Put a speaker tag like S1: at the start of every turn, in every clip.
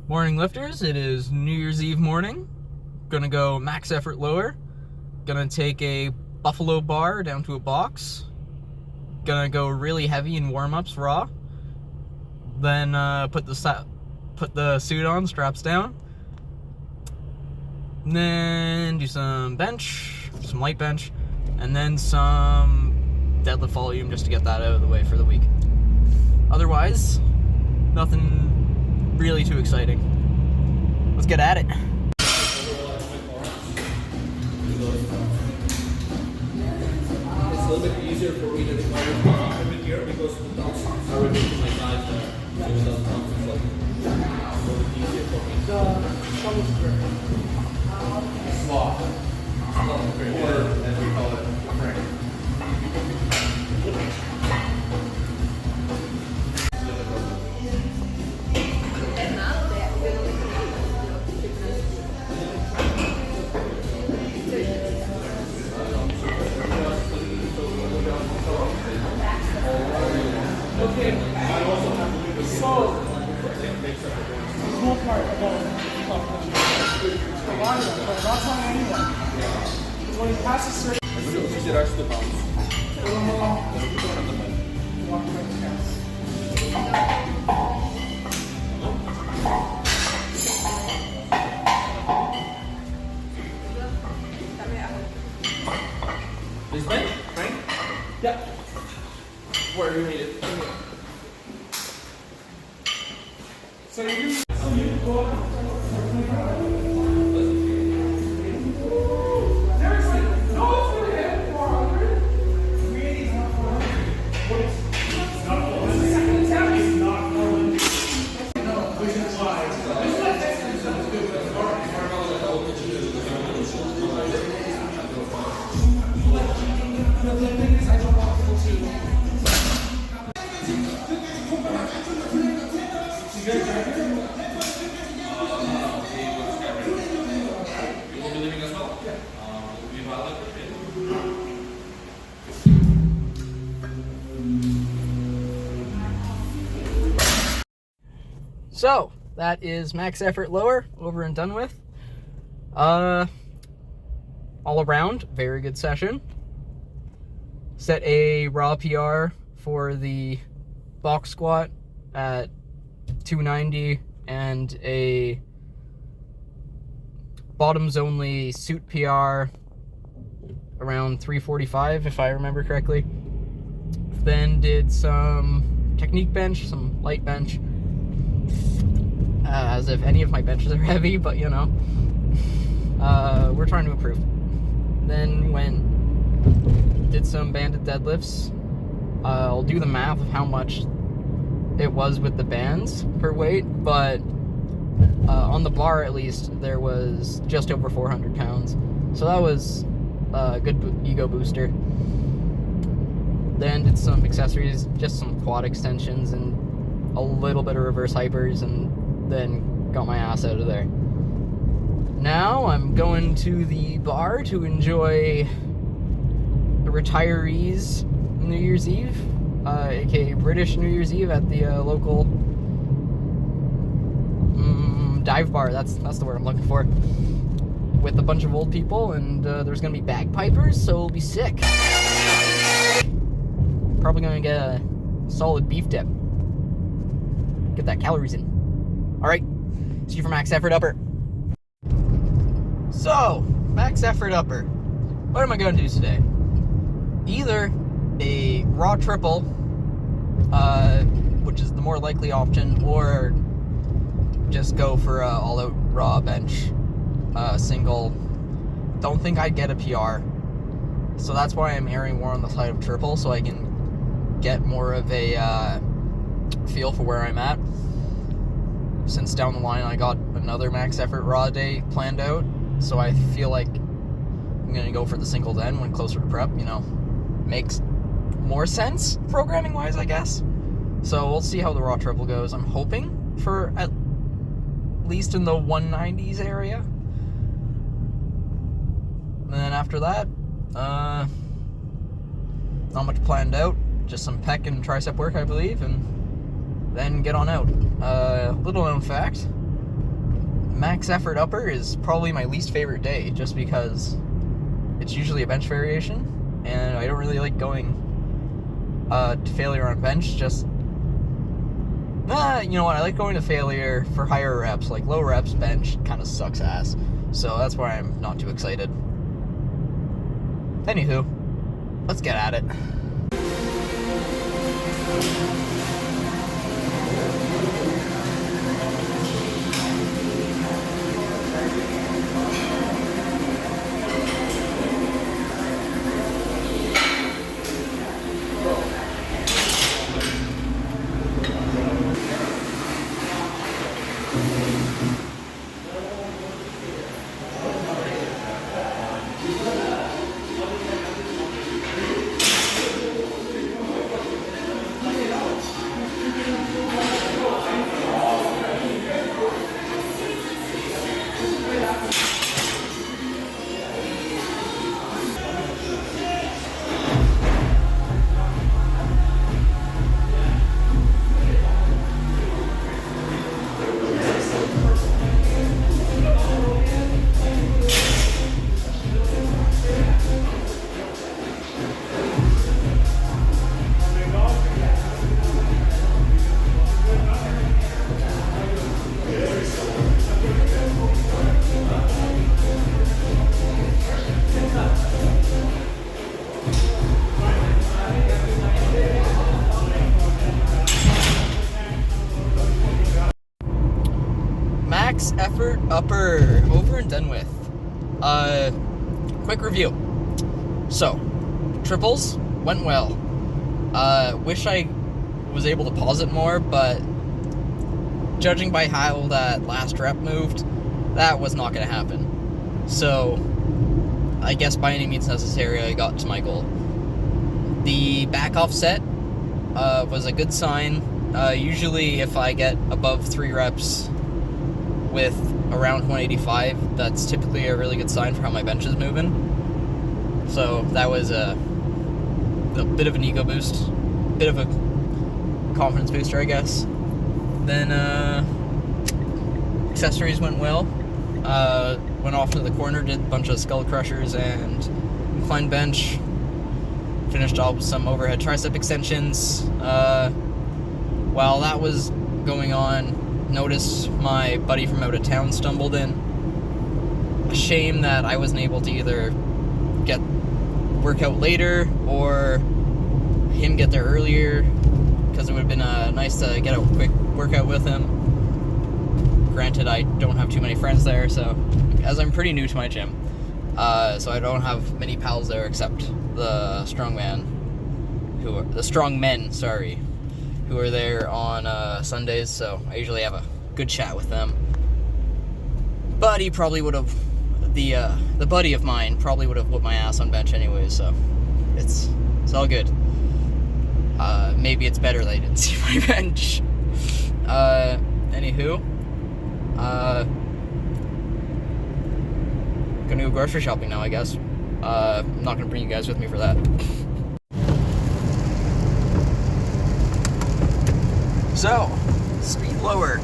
S1: Morning lifters, it is New Year's Eve morning. Gonna go max effort lower. Gonna take a buffalo bar down to a box. Gonna go really heavy in warm-ups raw. Then put the suit on, straps down. And then do some bench, some light bench, and then some deadlift volume just to get that out of the way for the week. Otherwise, nothing really too exciting. Let's get at it.
S2: It's a little bit easier for me to come in here because the dogs are removing my knife there. So it doesn't come it's like a little bit easier for me. Sloth. Or as we call it, Frank.
S3: When he passes certain...
S2: You should actually bounce. This way? Frank?
S3: Yeah.
S2: Where do you need it?
S3: So you go up. Seriously, no for him, 400. Really, he's not 400. What is it's not 400. The second attempt is not 400. No, which is why. This is like Texas is good, but it's hard. The thing is, I don't want people to.
S1: So, that is max effort lower, over and done with. All around, very good session. Set a raw PR for the box squat at 290 and a bottoms only suit PR around 345 if I remember correctly. Then did some technique bench, some light bench, as if any of my benches are heavy, but you know, we're trying to improve. Then did some banded deadlifts. I'll do the math of how much it was with the bands per weight, but on the bar at least there was just over 400 pounds, so that was a good ego booster. Then did some accessories, just some quad extensions and a little bit of reverse hypers, and then got my ass out of there. Now I'm going to the bar to enjoy the retirees New Year's Eve, aka British New Year's Eve at the local dive bar. That's the word I'm looking for. With a bunch of old people, and there's gonna be bagpipers, so it'll be sick. Probably gonna get a solid beef dip. Get that calories in. All right, see you for max effort upper. So, max effort upper. What am I gonna do today? Either a raw triple, which is the more likely option, or just go for a all-out raw bench, single. Don't think I'd get a PR, so that's why I'm erring more on the side of triple, so I can get more of a feel for where I'm at. Since down the line I got another max effort raw day planned out, so I feel like I'm gonna go for the single then when closer to prep. You know, makes more sense programming wise, I guess. So we'll see how the raw triple goes. I'm hoping for at least in the 190s area, and then after that, not much planned out, just some pec and tricep work I believe, and then get on out. Little known fact, max effort upper is probably my least favorite day, just because it's usually a bench variation, and I don't really like going to failure on bench. Just, you know what, I like going to failure for higher reps. Like low reps bench kind of sucks ass, so that's why I'm not too excited. Anywho, let's get at it. Max effort upper, over and done with. Quick review. So, triples went well. Wish I was able to pause it more, but judging by how that last rep moved, that was not going to happen. So, I guess by any means necessary, I got to my goal. The back offset was a good sign. Usually, if I get above 3 reps with around 185, that's typically a really good sign for how my bench is moving. So that was a bit of an ego boost, bit of a confidence booster, I guess. Then accessories went well. Went off into the corner, did a bunch of skull crushers and incline bench. Finished off with some overhead tricep extensions. While that was going on, noticed my buddy from out of town stumbled in. A shame that I wasn't able to either get workout later or him get there earlier, because it would have been nice to get a quick workout with him. Granted, I don't have too many friends there, so as I'm pretty new to my gym, so I don't have many pals there except the strongmen, who are there on Sundays, so I usually have a good chat with them. But he probably would have, the buddy of mine probably would have whooped my ass on bench anyway, so it's all good. Maybe it's better that I didn't see my bench. Anywho, gonna go grocery shopping now, I guess. I'm not gonna bring you guys with me for that. So, speed lower.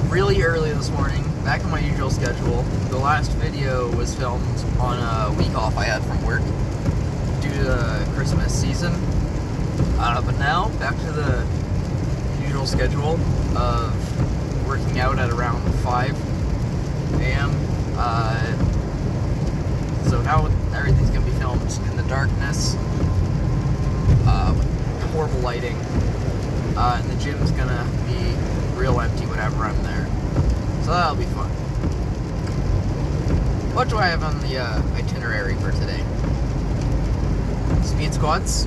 S1: Really early this morning, back on my usual schedule. The last video was filmed on a week off I had from work due to the Christmas season. But now, back to the usual schedule of working out at around 5 a.m. So now everything's going to be filmed in the darkness. Horrible lighting, and the gym's gonna be real empty whenever I'm there, so that'll be fun. What do I have on the itinerary for today? Speed squats,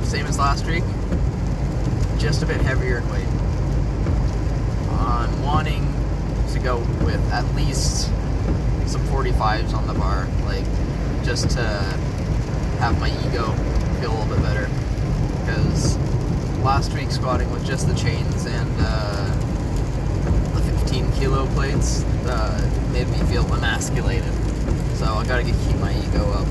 S1: same as last week, just a bit heavier in weight. I'm wanting to go with at least some 45s on the bar, like just to have my ego feel a little bit better, because last week squatting with just the chains and the 15 kilo plates made me feel emasculated, so I gotta keep my ego up.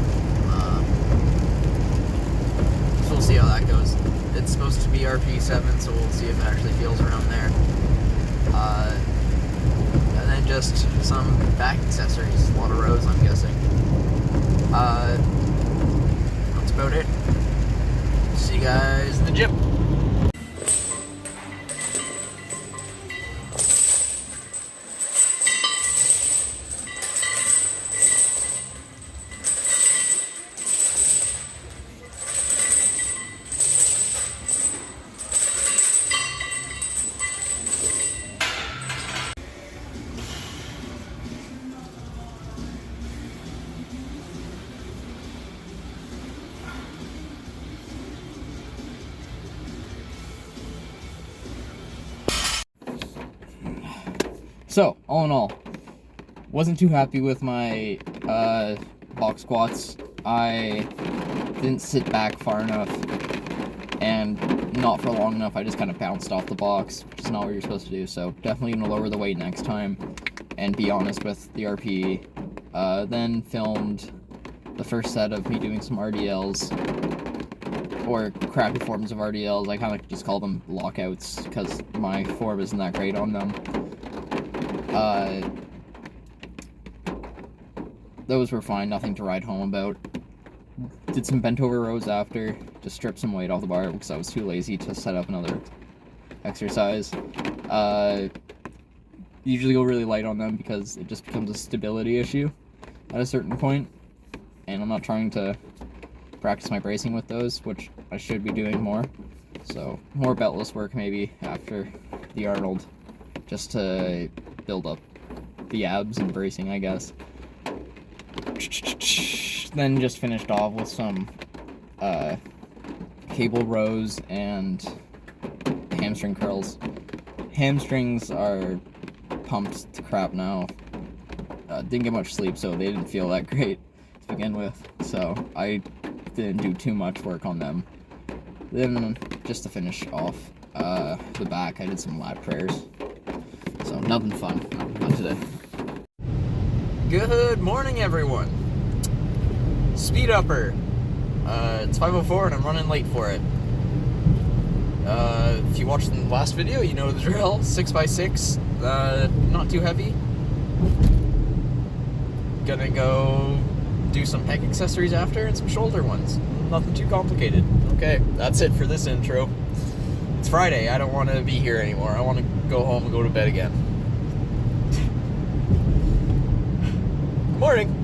S1: So we'll see how that goes. it's supposed to be RP7, so we'll see if it actually feels around there. And then just some back accessories, a lot of rows, I'm guessing. That's about it. See you guys in the gym. So, all in all, wasn't too happy with my box squats. I didn't sit back far enough, and not for long enough. I just kind of bounced off the box, which is not what you're supposed to do, so definitely going to lower the weight next time, and be honest with the RPE. Then filmed the first set of me doing some RDLs, or crappy forms of RDLs. I kind of just call them lockouts, because my form isn't that great on them. Those were fine, nothing to write home about. Did some bent over rows after, just stripped some weight off the bar because I was too lazy to set up another exercise. Usually go really light on them because it just becomes a stability issue at a certain point, and I'm not trying to practice my bracing with those, which I should be doing more. So more beltless work maybe after the Arnold, just to build up the abs and bracing, I guess. Then just finished off with some cable rows and hamstring curls. Hamstrings are pumped to crap now. Didn't get much sleep, so they didn't feel that great to begin with, so I didn't do too much work on them. Then, just to finish off the back, I did some lat prayers. So nothing fun today. Good morning, everyone. Speed upper. It's 5:04 and I'm running late for it. If you watched the last video, you know the drill. 6x6, not too heavy. Gonna go do some pec accessories after and some shoulder ones. Nothing too complicated. Okay, that's it for this intro. It's Friday. I don't want to be here anymore. I want to go home and go to bed again. Good morning.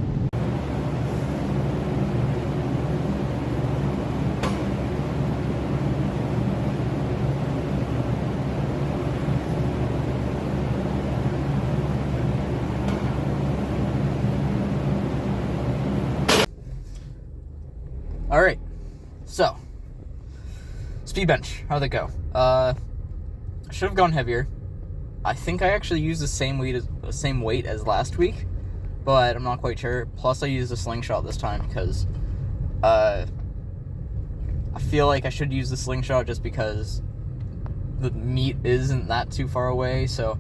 S1: Alright, so, speed bench, how'd it go? I should have gone heavier. I think I actually used the same weight as last week, but I'm not quite sure. Plus I used a slingshot this time because I feel like I should use the slingshot just because the meat isn't that too far away, so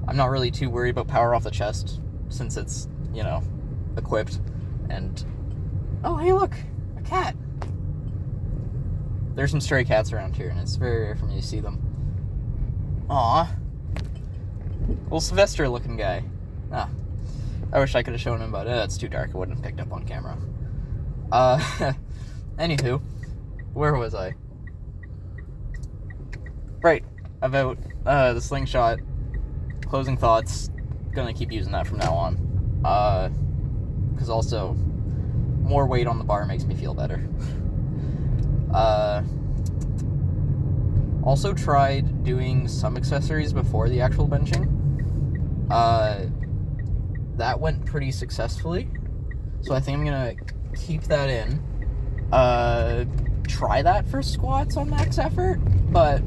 S1: I'm not really too worried about power off the chest since it's, you know, equipped. And oh, hey, look, a cat. There's some stray cats around here, and it's very rare for me to see them. Aw, little Sylvester-looking guy. Ah, I wish I could have shown him, but it's too dark. It wouldn't have picked up on camera. Anywho, where was I? Right, about the slingshot. Closing thoughts. Gonna keep using that from now on. Because also, more weight on the bar makes me feel better. Also tried doing some accessories before the actual benching. That went pretty successfully, so I think I'm gonna keep that in. Try that for squats on max effort, but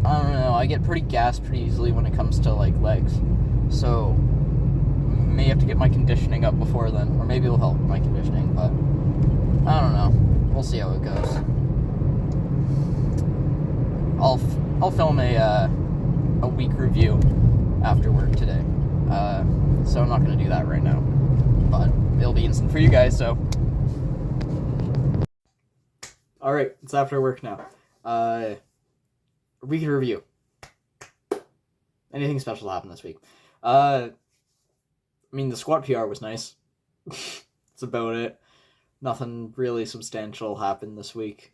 S1: I don't know, I get pretty gassed pretty easily when it comes to like legs, so may have to get my conditioning up before then, or maybe it'll help my conditioning, but I don't know. We'll see how it goes. I'll film a week review after work today, so I'm not gonna do that right now, but it'll be instant for you guys. So All right, it's after work now. Week in review. Anything special happened this week? I mean, the squat PR was nice. That's about it. Nothing really substantial happened this week,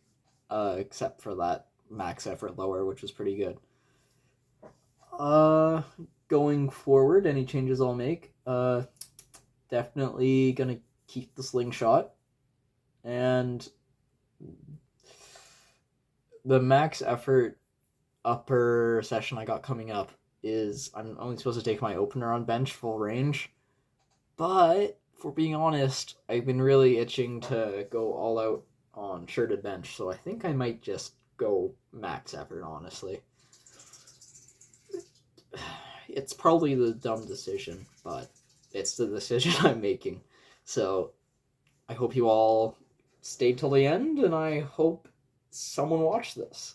S1: except for that max effort lower, which was pretty good. Going forward, any changes I'll make? Definitely gonna keep the slingshot, and the max effort upper session I got coming up is I'm only supposed to take my opener on bench full range, but for being honest, I've been really itching to go all out on shirted bench, so I think I might just go max effort, honestly. It's probably the dumb decision, but it's the decision I'm making. So I hope you all stayed till the end, and I hope someone watched this.